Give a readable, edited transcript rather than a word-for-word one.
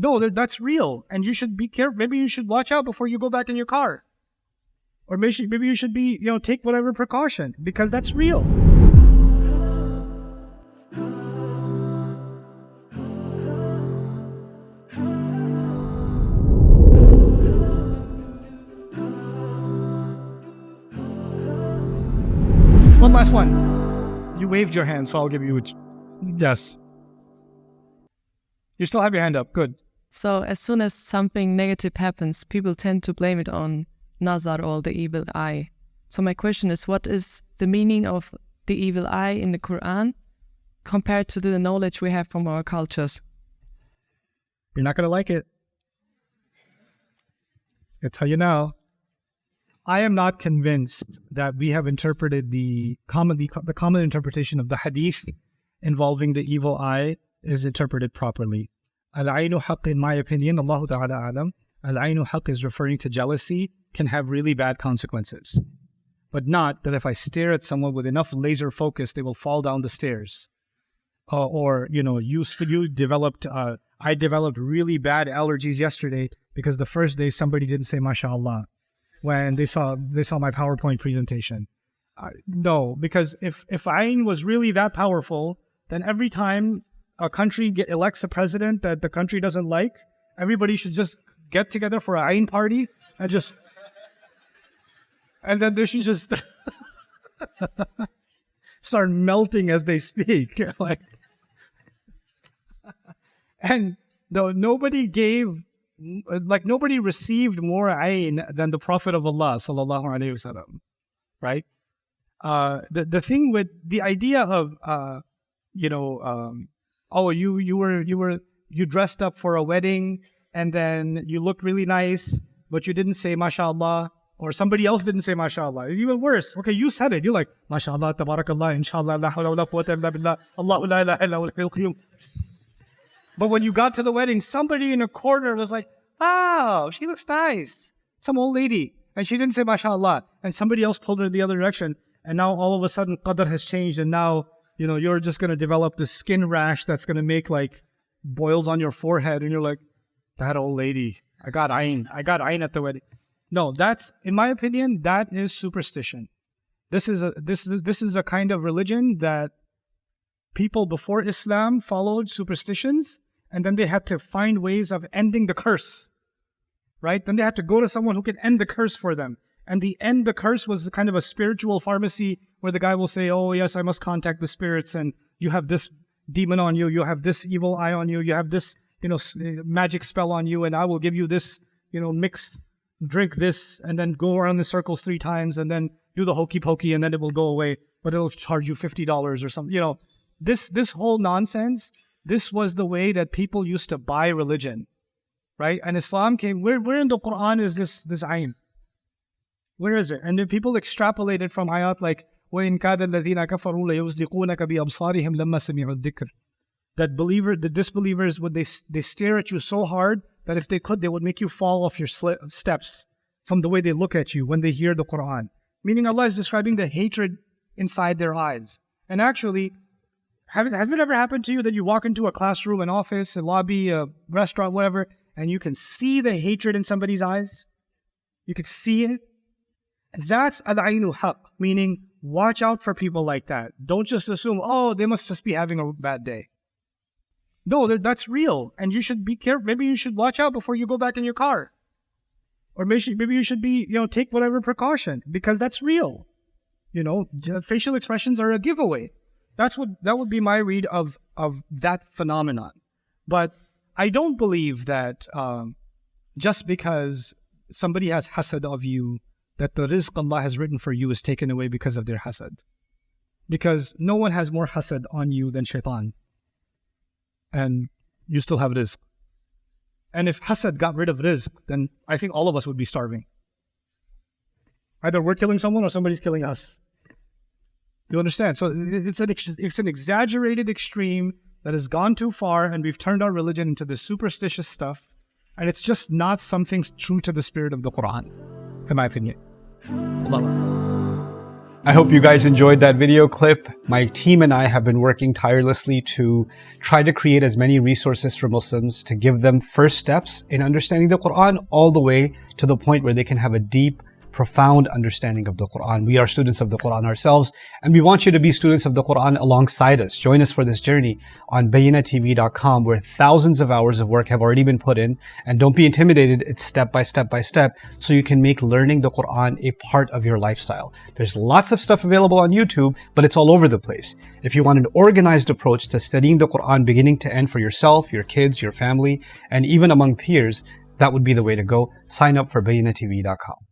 No, that's real. And you should be careful. Maybe you should watch out before you go back in your car. Or maybe you should be, take whatever precaution, because that's real. One last one. You waved your hand, so I'll give you a... Yes. You still have your hand up. Good. So as soon as something negative happens, people tend to blame it on Nazar, or the evil eye. So my question is, what is the meaning of the evil eye in the Quran compared to the knowledge we have from our cultures? You're not going to like it. I'll tell you now. I am not convinced that we have interpreted the common interpretation of the hadith involving the evil eye is interpreted properly. Al-aynu haqq, in my opinion, Allahu ta'ala alam, al-aynu haqq is referring to jealousy, can have really bad consequences. But not that if I stare at someone with enough laser focus, they will fall down the stairs. You developed, I developed really bad allergies yesterday because the first day somebody didn't say MashaAllah when they saw my PowerPoint presentation. No, because if Ayn was really that powerful, then every time a country elects a president that the country doesn't like, everybody should just get together for an Ayn party and then they should just start melting as they speak. And though nobody received more ayn than the Prophet of Allah, sallallahu alaihi wasallam, right? The thing with the idea of you dressed up for a wedding and then you looked really nice, but you didn't say mashallah, or somebody else didn't say mashallah. Even worse, okay, you said it. You're like mashallah, tabarakallah, inshallah, la hawla wa la quwwata illa billah, Allahu la ilaha illa huwal hayyul qayyum. But when you got to the wedding, somebody in a corner was like, "Wow, she looks nice." Some old lady, and she didn't say mashallah, and somebody else pulled her the other direction, and now all of a sudden qadr has changed, and now you're just going to develop this skin rash that's going to make like boils on your forehead, and you're like, that old lady, I got ayn at the wedding. No, that's, in my opinion, that is superstition. This is a kind of religion that people before Islam followed superstitions, and then they had to find ways of ending the curse, right? Then they had to go to someone who could end the curse for them. And the end the curse was kind of a spiritual pharmacy where the guy will say, oh yes, I must contact the spirits, and you have this demon on you, you have this evil eye on you, you have this, magic spell on you, and I will give you this, mixed drink this, and then go around in circles 3 times, and then do the hokey pokey, and then it will go away, but it'll charge you $50 or something. This whole nonsense, this was the way that people used to buy religion, right? And Islam came, where in the Quran is this ayn? Where is it? And then people extrapolated from ayat like, وَإِن كَادَ الَّذِينَ كَفَرُوا لَيُزْلِقُونَكَ بِأَبْصَارِهِمْ لَمَّا سَمِعُوا الذِّكْرَ. That the disbelievers, would they stare at you so hard that if they could, they would make you fall off your steps from the way they look at you when they hear the Quran. Meaning Allah is describing the hatred inside their eyes. And actually, has it ever happened to you that you walk into a classroom, an office, a lobby, a restaurant, whatever, and you can see the hatred in somebody's eyes? You can see it. That's al-aynu haqq, meaning watch out for people like that. Don't just assume, oh, they must just be having a bad day. No, that's real. And you should be careful. Maybe you should watch out before you go back in your car. Or maybe you should be, take whatever precaution, because that's real. Facial expressions are a giveaway. That would be my read of that phenomenon. But I don't believe that just because somebody has hasad of you, that the rizq Allah has written for you is taken away because of their hasad. Because no one has more hasad on you than shaitan. And you still have rizq. And if hasad got rid of rizq, then I think all of us would be starving. Either we're killing someone or somebody's killing us. You understand? So it's an exaggerated extreme that has gone too far, and we've turned our religion into this superstitious stuff, and it's just not something true to the spirit of the Quran, in my opinion. Allah. I hope you guys enjoyed that video clip. My team and I have been working tirelessly to try to create as many resources for Muslims to give them first steps in understanding the Quran all the way to the point where they can have a deep, profound understanding of the Quran. We are students of the Quran ourselves, and we want you to be students of the Quran alongside us. Join us for this journey on BayyinahTV.com, where thousands of hours of work have already been put in. And don't be intimidated, it's step by step by step, so you can make learning the Quran a part of your lifestyle. There's lots of stuff available on YouTube, but it's all over the place. If you want an organized approach to studying the Quran beginning to end for yourself, your kids, your family, and even among peers, that would be the way to go. Sign up for BayyinahTV.com.